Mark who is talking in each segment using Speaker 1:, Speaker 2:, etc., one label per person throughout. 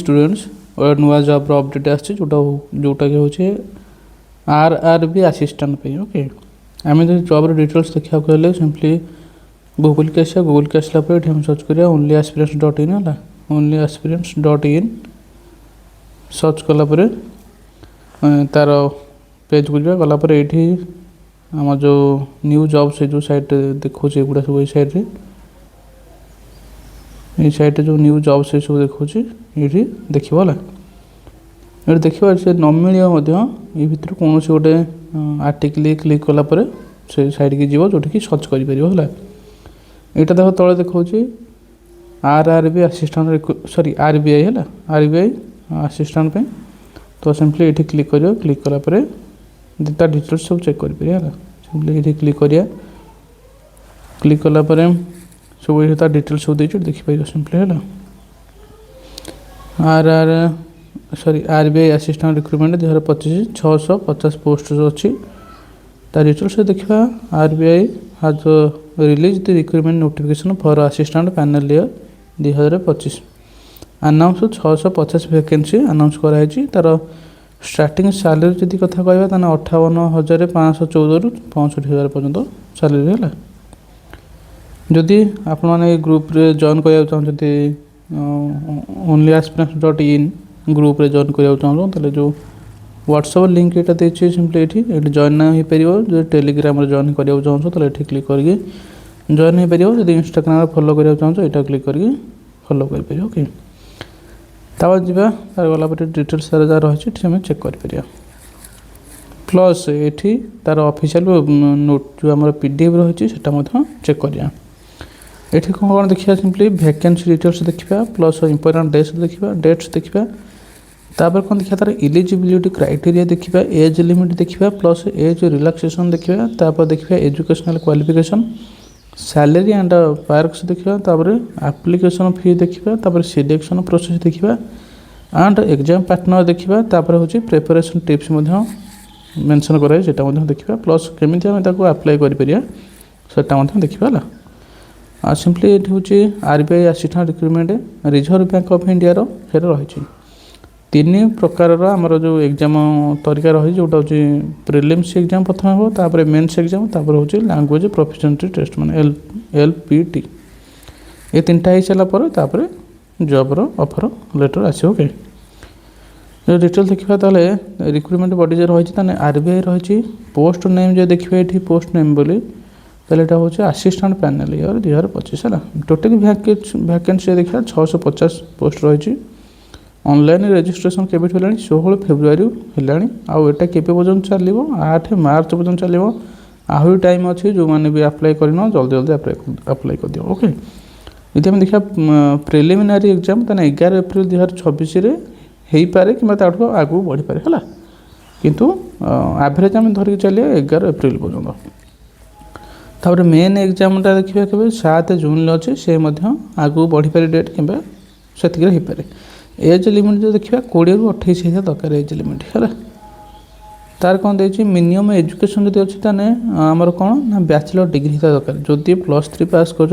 Speaker 1: Students और नुआ job update जोटा कि हूँ आरआरबी असिस्टेंट पे। ओके आम जो जॉब डिटेल्स देखा गले सिंपली गूगल के आसा, गूगल के आसला हम सर्च करिया ओनली एस्पिरेंट्स डॉट इन है, only aspirants dot in search कलापर तार पेज को जावा गलापर ये आम जो न्यू जॉब से जो साइट देखो एगुड़ा सब ये साइट जो न्यू जॉब से सब देखो ये देखा ये देखा से न मिले ये भितर कौन से गोटे आर्टिकल क्लिक कलापर से साइट की जीव जो सर्च कर है। यहाँ देख तले देखा आरआरबी असिस्टेंट सॉरी आरबीआई है, आरबीआई असिस्टेंट पे तो सिंपली ये क्लिक कर क्लिक कलापर तार डिटेल्स सब चेक करें है। सिंपली ये क्लिक करिया, क्लिक कलापर सब ये तार डिटेल्स सब देखिए देखिपार सिंपली है। आरबीआई असिस्टेंट रिक्रुटमेंट 2025 650 पोस्ट अच्छी तार डिटेल्स देखा। आरबीआई हाज release the recruitment notification for assistant panel year 2025 announce 650 vacancy announce कराई। तार स्टार्टिंग सैलरी जी कथा कहवा 58,514 रु 65,000 पर्यंत सैलरी है। जदि आपण मैंने ग्रुप रे जॉइन करा चाहते ओनली एस्पिरेंट्स डॉट इन ग्रुप रे जॉइन करा चाहूँ तो जो व्हाट्सएप लिंक यहाँ देखिए सिंपली ये जॉइन ना हो पार। जो टेलीग्राम जॉइन करा चाहूँ तो ये क्लिक करके जॉइन हो पार। जो इंस्टाग्राम फॉलो करा चाहूँ यहाँ क्लिक करके फॉलो कर। ओके तापर जावा तार गलापर डिटेल्स तार जहाँ रही है चेक कर प्लस ये तार ऑफिशियल नोट जो आम पीडीएफ रही है चेक करिया। ये कौन कौन देखा सिंपली वैकेंसी डिटेल्स देखा प्लस इंपोर्टेंट डेट्स देखा तापर कौन देखा तार एलिजिबिलिटी क्राइटेरिया देखा, एज लिमिट देखा प्लस एज रिलैक्सेशन देखा, तापर देखा educational qualification, salary and parks देखा, तापर एप्लिकेशन फी देखा, तापर सिलेक्शन प्रोसेस देखा एंड एग्जाम पार्टनर देखा, तापर हूँ प्रिपरेशन टिप्स मेंशन कराए सेटा देखा प्लस केमी आम अप्लाई करा देखा। सिंपली ये हूँ RBI assistant recruitment reserve bank of India रही तीन प्रकार आमर जो एग्जाम तरीका रही जोटा हूँ प्रिलिम्स एग्जाम प्रथम हम तापर मेन्स एग्जाम तापर हूँ लैंग्वेज प्रोफिशिएंसी टेस्ट माने एलपीटी ये तीनटा हो सारापर तापर जॉबर ऑफर लेटर आसो। ओके जो डिटेल देखा ताले रिक्रुटमेंट बॉडी जो रही आरबीआई रही पोस्ट नेम जो देखिए ये पोस्ट नेम बोली तो यहाँ हूँ असिस्टेंट पैनल ईयर 2025 है। टोटाल वैकेंसी देखा 650 पोस्ट रही। ऑनलाइन रजिस्ट्रेशन केवे 16 फेब्रुआरी है आटा के पर्यटन चलो 8 मार्च पर्यटन चलो आहरी टाइम अच्छी जो मैंने भी अप्लाई करना जल्दी जल्दी अप्लाई कर दियो। ओके यदि आम देखा प्रिलिमिनारी एग्जाम तो 11 एप्रिल 2026 हो पारे कि आगू बढ़ी पारे है किंतु एवरेज आम धरिक चलिए 11 एप्रिल पर्यटन। तापर मेन एग्जामटा देखिए के 7 जून अच्छे से आगू बढ़ी पारे डेट कि से पारे। एज लिमिट जो देखा 20 ରୁ 28 है दरकार एज लिमिट है। तार कौन देखिए मिनिमम एजुकेशन जो अच्छी ताने आमर कौन ना बैचलर डिग्री था दरकार। जदि +3 पास कर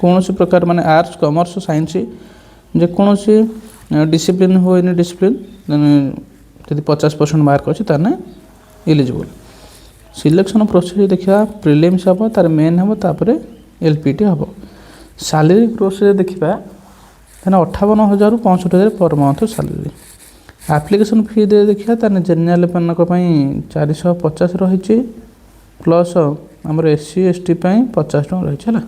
Speaker 1: कौन प्रकार माने आर्ट्स कॉमर्स साइंस जेकोसी डिसिप्लिन हो एनी डिसिप्लिन जब 50% मार्क अच्छी ताने एलिजिबल। सिलेक्शन प्रोसेस देखा प्रिलिम्स हम तार मेन हम तापर एलपीटी हम। सैलरी प्रोसेस देखा 58,000 ରୁ 65,000 पर मंथ सैलरी। एप्लिकेशन फी दे देखा जेनेल मान 450 रही प्लस आमर एससी एसटी 50 टଙ୍କା रही है।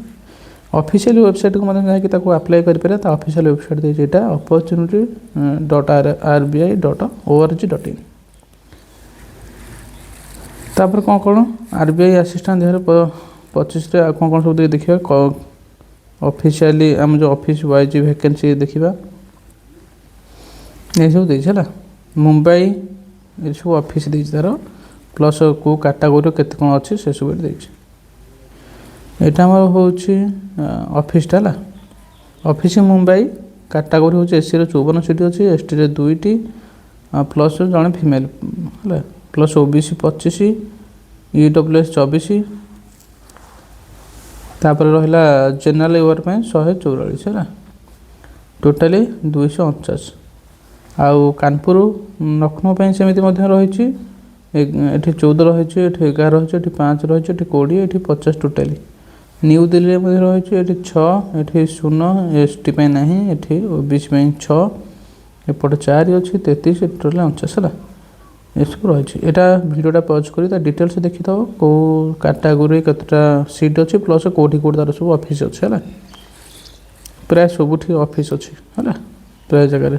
Speaker 1: ऑफिशियल वेबसाइट को जाकि अप्लाई करें ऑफिशियल वेबसाइट देखिए opportunity.rbi.org.in तापर कौन कौन आरबीआई असिस्टेंट 2025 कौन कौन सब देखिए ऑफिशियली आम जो ऑफिस वाइज वैकेंसी देखा ये सब देखिए मुंबई ये सब ऑफिस देती तार प्लस को कैटेगोरी केते कौन अच्छी से सब देखिए। यहाँ हूँ ऑफिसटा है ऑफिस मुंबई कैटेगोरी हूँ एससी 54 सीट अच्छी, एसटी 2टी प्लस जड़े फीमेल है प्लस ओबीसी 25 ईडब्ल्यूएस 24 तापर रहा जेनेराल ईयर 144 है टोटाली 249 आउ कानपुर लखनऊ सेमती रही एठी 14 रही एठी 11 रही एठी 5 रही एठी 20 एठी 50 टोटाली न्यू दिल्ली में रही एठी 6 एठी 0 एसटी पे नहीं एठी ओबीसी पे 6 एपटे 4 अच्छी 33 टोटाल 49 है ये सब रही यहाँ भिडटा पज कर डिटेल्स देखी दब कौ कैटेगोरी कतटा सीट अच्छी प्लस कौटी कौटी तार सब ऑफिस अच्छे है प्राय सबुठी ऑफिस अच्छी है प्राय जगह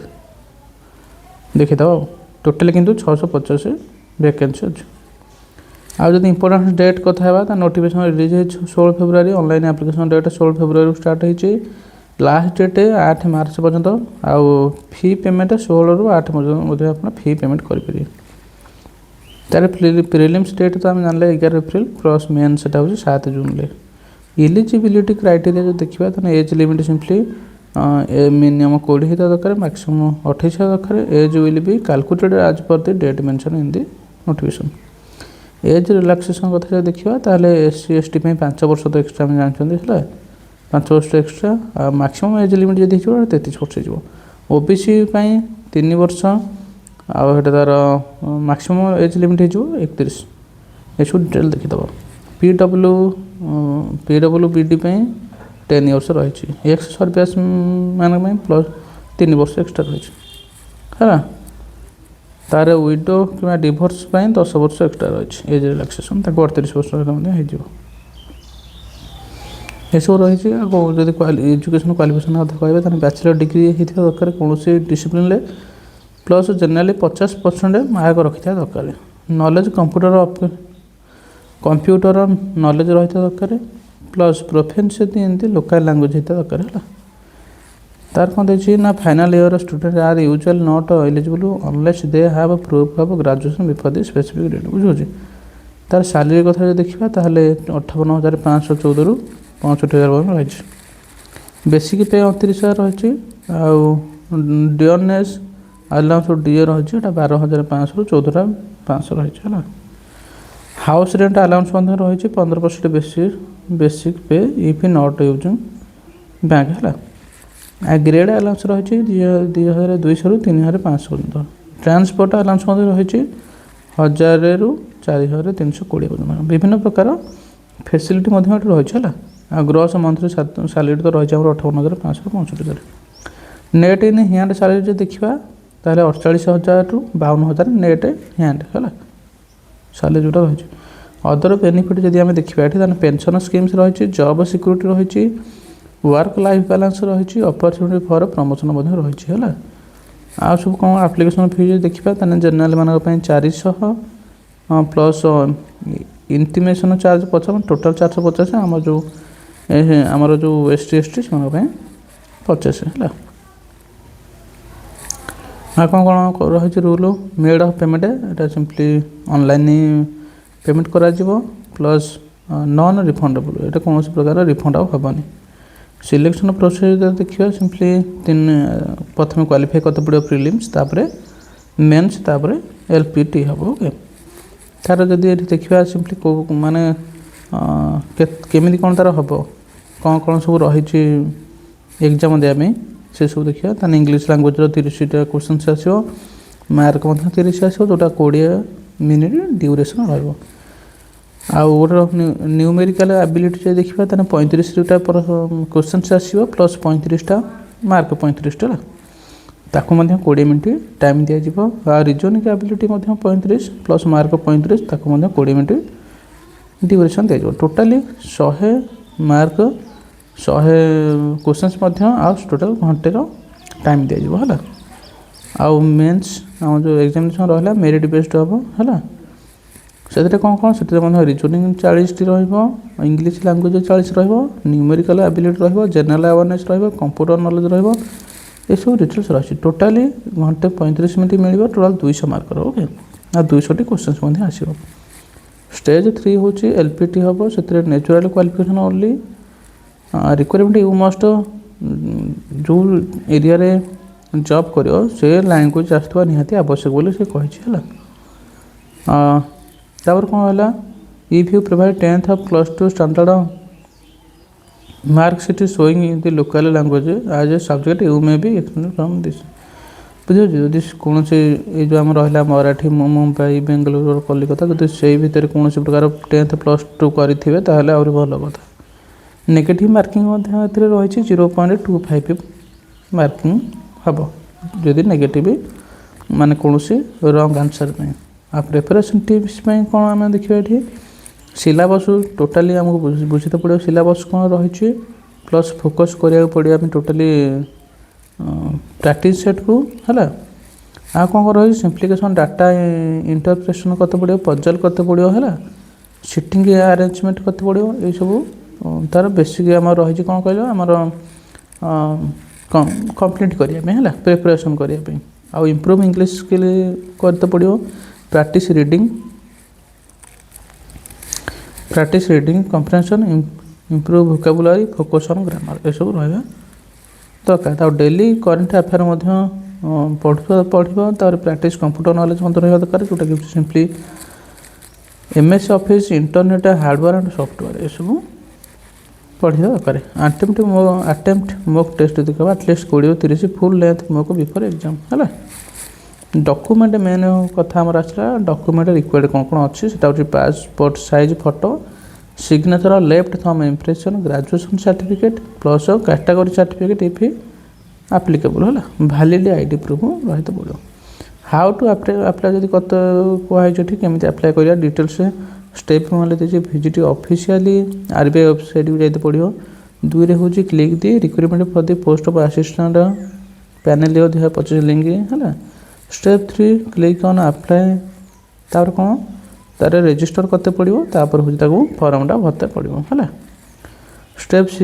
Speaker 1: देखीदब टोटाल किंतु 650 वैकेंसी अच्छे आज जब इंपोर्टाट डेट कथा नोटिफिकेशन रिलीज है 16 February online application date 16 February start होती लास्ट डेट 8 मार्च पर्यंत आउ फी पेमेंट 16 ରୁ 8 मध्य आप फी पेमेंट करेंगे तार प्रिलिम्स डेट तो आम जानले 11 एप्रिल प्लस मेन से 7 जून ले एलिजिबिलिटी क्राइटेरिया जो देखा तो एज लिमिट सिंपली मिनिमम 20 होता दरकार मैक्सिमम 28 दरकार age will be calculated as per the date mention in the notification age relaxation कथा देखा ताहले एससी एसटी 5 वर्ष तो एक्सट्रा में जानते है 5 वर्ष एक्सट्रा मैक्सिमम एज लिमिट जब हो 33 वर्ष हो ओबीसी 3 वर्ष आउ तार मैक्सिमम एज लिमिट हो 31 ये सब डिटेल देखीदब पीडब्ल्यू बीडी 10 इयर्स रही एक्स सर्विस मान प्लस 3 वर्ष एक्सट्रा रही है तार विडो कि डिवोर्स 10 वर्ष एक्सट्रा रही एज रिलैक्सेशन 38 वर्ष ये सब रही जब एजुकेशन क्वालिफिकेशन कथा कहते बैचलर डिग्री होता दरकार कौन डिसिप्लिन प्लस जेनराली 50% मार्क रखी था दरकार नॉलेज कंप्यूटर नॉलेज रही था दरकार plus proficiency in the local language होता दरकार है तार कौन देखिए ना final year student are usual not eligible unless they have proof of graduation before the specific date बुझे तार सैलरी कथा देखा ताहले 58,514 ରୁ 65,000 रही बेसिक पे 29,000 रही डियरनेस अलाउंस डीए रही 12,500 ରୁ 14,500 रही है हाउस रेंट अलाउंस रही 15% बेसिक पे इफ नॉट यूजिंग बैंक है ग्रेड अलाउंस रही 2,200 ରୁ 3,500 पर्यटन ट्रांसपोर्ट अलाउंस रही 1,000 ରୁ 4,320 पर्यटन विभिन्न प्रकार फैसिलिटी रही है ग्रॉस मंथली सैलरी तो रही 58,565 नेट इन हैंड सैलरी देखा ताहले 48,000 ରୁ 52,000 नेट हैंड है सैलरी जोटा रही अदर बेनिफिट जब आम देखा ये पेंशन स्कीम्स रही जॉब सिक्योरिटी रही वर्क लाइफ बैलेंस रही अपॉर्चुनिटी फॉर प्रमोशन रही है आ सब कौन एप्लिकेशन फी देखा जनरल मान 400 प्लस इंटीमेशन चार्ज 50 टोटाल 450 आमर जो एस टी से 50 है हाँ कौन कौन रही रूल मेड ऑफ पेमेंट ये सिंपली ऑनलाइन पेमेंट करा प्लस नॉन रिफंडेबल ये कौन प्रकार रिफंड हेनी सिलेक्शन प्रोसेस देखिए सिंपली प्रथम क्वालिफाई करते पड़ो प्रिलिम्स तापर मेन्स तापर एलपीटी हम ओके तार जदि देखा सिंपली को माने केमी कौन तार हम कौन कौन सब रही एग्जाम देवाई से सब देखिए तान इंग्लीश लैंग्वेज 30टा क्वेश्चन आसो मार्क 30 आसो जोटा 20 मिनिट ड्यूरेशन रहा आउ न्यूमेरिकल एबिलिटी देखा 35टा क्वेश्चन आसो प्लस 35टा मार्क 35टा ताकू 20 मिनट टाइम दिज्व रिजनिंग एबिलिटी 35 प्लस मार्क 35 ताकू 20 मिनट ड्यूरेशन दिज्व टोटाली 100 मार्क 100 क्वेश्चंस टोटाल घंटे टाइम दिज्व है आउ मेन्स आम जो एग्जामिनेशन रहा मेरिट बेस्ड हम है से कौन कौन से reasoning 40 English language 40 numerical ability general awareness computer knowledge ये सब डिटेल्स रही टोटाली घंटे 35 मिनट मिल टोटाल 200 मार्क ओके आ 200 क्वेश्चन आसो स्टेज 3 हूँ एलपीटी हम से natural qualification only requirement you must जो एरिया रे जॉब करियो से लैंग्वेज आसुवा निहाती आवश्यक बोले से कही तापर कौन है if you provide 10th of +2 standard mark sheet showing in the local language as a subject you may be excluded from this ବୁଝିପାରୁଛି। ଯଦି କୌଣସି ଏଇ ଯେଉଁ ଆମର ରହିଲା ମରାठी ମୁମ୍ବାଇ ବେଙ୍ଗଲୋର କଲିକତା ଯଦି ସେଇ ଭିତରେ କୌଣସି ପ୍ରକାର 10th +2 କରିଥିବେ ତାହେଲେ ଆହୁରି ଭଲ କଥା। ନେଗେଟିଭ୍ ମାର୍କିଂ ମଧ୍ୟ ଏଥିରେ ରହିଛି 0.25 ମାର୍କିଂ ହେବ ଯଦି ନେଗେଟିଭ୍ ମାନେ କୌଣସି ରଙ୍ଗ ଆନ୍ସର୍ ପାଇଁ। ଆଉ ପ୍ରିପାରେସନ୍ ଟିପ୍ସ ପାଇଁ କ'ଣ ଆମେ ଦେଖିବା ଏଠି ସିଲାବସ୍ ଟୋଟାଲି ଆମକୁ ବୁଝିତେ ପଡ଼ିବ ସିଲାବସ୍ କ'ଣ ରହିଛି ପ୍ଲସ୍ ଫୋକସ୍ କରିବାକୁ ପଡ଼ିବ ଆମେ ଟୋଟାଲି ପ୍ରାକ୍ଟିସ୍ ସେଟ୍କୁ ହେଲା। ଆଉ କ'ଣ ରହିଛି ସିମ୍ପ୍ଲିକେସନ୍ ଡାଟା ଇଣ୍ଟରପ୍ରେସନ୍ କରତେ ପଡ଼ିବ ପଜଲ୍ କରତେ ପଡ଼ିବ ହେଲା। ସିଟିଂ ଆରେଞ୍ଜମେଣ୍ଟ କରତେ ପଡ଼ିବ ଏଇସବୁ ତାର ବେସିକ୍ ଆମର ରହିଛି କ'ଣ କହିଲ ଆମର କମ୍ପ୍ଲିଟ୍ କରିବା ପାଇଁ ହେଲା ପ୍ରିପାରେସନ୍ କରିବା ପାଇଁ। ଆଉ ଇମ୍ପ୍ରୁଭ୍ ଇଂଲିଶ ସ୍କିଲ୍ କରତେ ପଡ଼ିବ practice reading comprehension improve vocabulary focus on grammar ଏସବୁ ରହିବା ଦରକାର। ଆଉ ଡେଲି କରେଣ୍ଟ ଆଫେୟାର ମଧ୍ୟ ପଢ଼ିବ ତାପରେ ପ୍ରାକ୍ଟିସ୍ କମ୍ପ୍ୟୁଟର ନଲେଜ୍ ମଧ୍ୟ ରହିବା ଦରକାର ଯେଉଁଟାକି simply MS office internet hardware and software ଏସବୁ ପଢ଼ିବା ଦରକାର। ଆଟେମ୍ପ୍ଟ ମକ୍ ଟେଷ୍ଟ ଦେଖିବା ଆଟଲିଷ୍ଟ 20-30 ଫୁଲ୍ ଲେନ୍ଥ ମକ୍ ବିଫୋର୍ ଏକ୍ଜାମ୍ ହେଲା। ଡକୁମେଣ୍ଟ ମେନ୍ କଥା ଆମର ଆସିଲା ଡକୁମେଣ୍ଟ ରିକ୍ୱାର୍ଡ଼ କ'ଣ ଅଛି ସେଟା ହେଉଛି passport size photo signature left thumb impression graduation certificate plus category certificate if applicable ହେଲା ଭ୍ୟାଲିଡ୍ ID ପ୍ରୁଫ୍ ରହିତେ ପଡ଼ିବ। ହାଉ ଟୁ ଆପ୍ଲାଏ ଯଦି କୁହାଯାଇଛି ଏଠି କେମିତି ଆପ୍ଲାଏ କରିବା ଡିଟେଲ୍ସ ଷ୍ଟେପ୍ ମାନେ ଦେଇଛି ଭିଜିଟ୍ ଅଫିସିଆଲି RBI ୱେବସାଇଟ୍କୁ ଯାଇତେ ପଡ଼ିବ। 2ରେ ହେଉଛି click the recruitment for the post of assistant panel 2025 link ହେଲା। ଷ୍ଟେପ୍ 3 କ୍ଲିକ୍ ଅନ୍ ଆପ୍ଲାଏ ତାପରେ କ'ଣ ତାର ରେଜିଷ୍ଟର କରତେ ପଡ଼ିବ ତାପରେ ହେଉଛି ତାକୁ ଫର୍ମଟା ଭରତେ ପଡ଼ିବ ହେଲା। ଷ୍ଟେପ୍ 6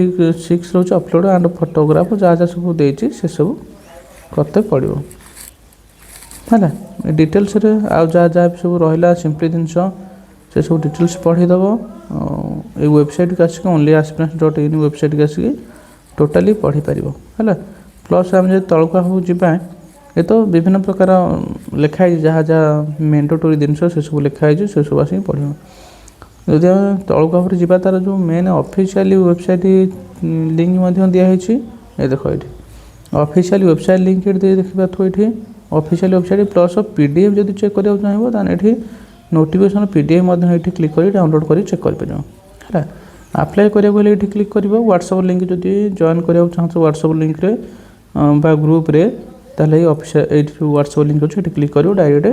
Speaker 1: ରହୁଛି ଅପଲୋଡ଼ ଆଣ୍ଡ ଫଟୋଗ୍ରାଫ ଯାହା ସବୁ ଦେଇଛି ସେସବୁ କରତେ ପଡ଼ିବ ହେଲା। ଡିଟେଲ୍ସରେ ଆଉ ଯାହା ସବୁ ରହିଲା ସିମ୍ପଲି ଜିନିଷ ସେସବୁ ଡିଟେଲ୍ସ ପଢ଼ିଦେବ ଏଇ ୱେବସାଇଟ୍କୁ ଆସିକି onlyaspirants.in ୱେବସାଇଟ୍କୁ ଆସିକି ଟୋଟାଲି ପଢ଼ିପାରିବ ହେଲା। ପ୍ଲସ୍ ଆମେ ଯଦି ତଳକୁ ଆଗକୁ ଯିବା ଏ ତ ବିଭିନ୍ନ ପ୍ରକାର ଲେଖା ହେଇଛି ଯାହା ମେଣ୍ଡେଟୋରୀ ଜିନିଷ ସେସବୁ ଲେଖା ହେଇଛି ସେସବୁ ଆସିକି ପଢ଼ିବ। ଯଦି ଆମେ ତଳକୁ ଆଗରେ ଯିବା ତାର ଯେଉଁ ମେନ୍ ଅଫିସିଆଲି ୱେବସାଇଟ୍ ଲିଙ୍କ୍ ମଧ୍ୟ ଦିଆହେଇଛି ଏ ଦେଖ ଏଇଠି ଅଫିସିଆଲି ୱେବସାଇଟ୍ ଲିଙ୍କ୍ ଏଠି ଦେଖିପାରୁଥିବ ଏଠି ଅଫିସିଆଲି ୱେବସାଇଟ୍ ପ୍ଲସ୍ PDF ଯଦି ଚେକ୍ କରିବାକୁ ଚାହିଁବ ତାହେଲେ ଏଠି ନୋଟିଫିକେସନ୍ PDF ମଧ୍ୟ ଏଠି କ୍ଲିକ୍ କରି ଡାଉନଲୋଡ଼ କରି ଚେକ୍ କରିପାରିବ ହେଲା। ଆପ୍ଲାଏ କରିବାକୁ ହେଲେ ଏଠି କ୍ଲିକ୍ କରିବ ହ୍ୱାଟ୍ସଆପ୍ ଲିଙ୍କ୍ ଯଦି ଜଏନ୍ କରିବାକୁ ଚାହୁଁଛ ହ୍ୱାଟ୍ସଆପ୍ ଲିଙ୍କ୍ରେ ବା ଗ୍ରୁପ୍ରେ ତାହେଲେ ଏଇ ଅଫିସିଆଲ୍ ଏଇଠି ଯେଉଁ ହ୍ୱାଟ୍ସଆପ୍ ଲିଙ୍କ୍ ଅଛି ଏଠି କ୍ଲିକ୍ କରିବ ଡାଇରେକ୍ଟ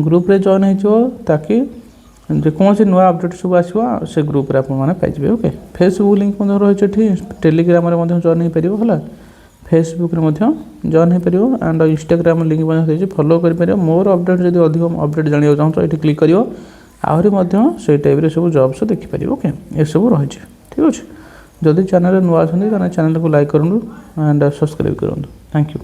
Speaker 1: ଗ୍ରୁପ୍ରେ ଜଏନ୍ ହେଇଯିବ ତାକି ଯେକୌଣସି ନୂଆ ଅପଡ଼େଟ୍ ସବୁ ଆସିବ ସେ ଗ୍ରୁପ୍ରେ ଆପଣମାନେ ପାଇଯିବେ ଓକେ। ଫେସବୁକ୍ ଲିଙ୍କ୍ ମଧ୍ୟ ରହିଛି ଏଠି ଟେଲିଗ୍ରାମରେ ମଧ୍ୟ ଜଏନ୍ ହେଇପାରିବ ହେଲା। ଫେସବୁକ୍ରେ ମଧ୍ୟ ଜଏନ୍ ହେଇପାରିବ ଆଣ୍ଡ ଇନଷ୍ଟାଗ୍ରାମ ଲିଙ୍କ୍ ମଧ୍ୟ ଦେଇଛି ଫଲୋ କରିପାରିବ। ମୋର ଅପଡ଼େଟ୍ ଯଦି ଅଧିକ ଅପଡ଼େଟ୍ ଜାଣିବାକୁ ଚାହୁଁଛ ଏଠି କ୍ଲିକ୍ କରିବ ଆହୁରି ମଧ୍ୟ ସେଇ ଟାଇପ୍ରେ ସବୁ ଜବ୍ସ ଦେଖିପାରିବ ଓକେ। ଏସବୁ ରହିଛି ଠିକ୍ ଅଛି। ଯଦି ଚ୍ୟାନେଲରେ ନୂଆ ଅଛନ୍ତି ତାହେଲେ ଚ୍ୟାନେଲକୁ ଲାଇକ୍ କରନ୍ତୁ ଆଣ୍ଡ ସବସ୍କ୍ରାଇବ୍ କରନ୍ତୁ। Thank you.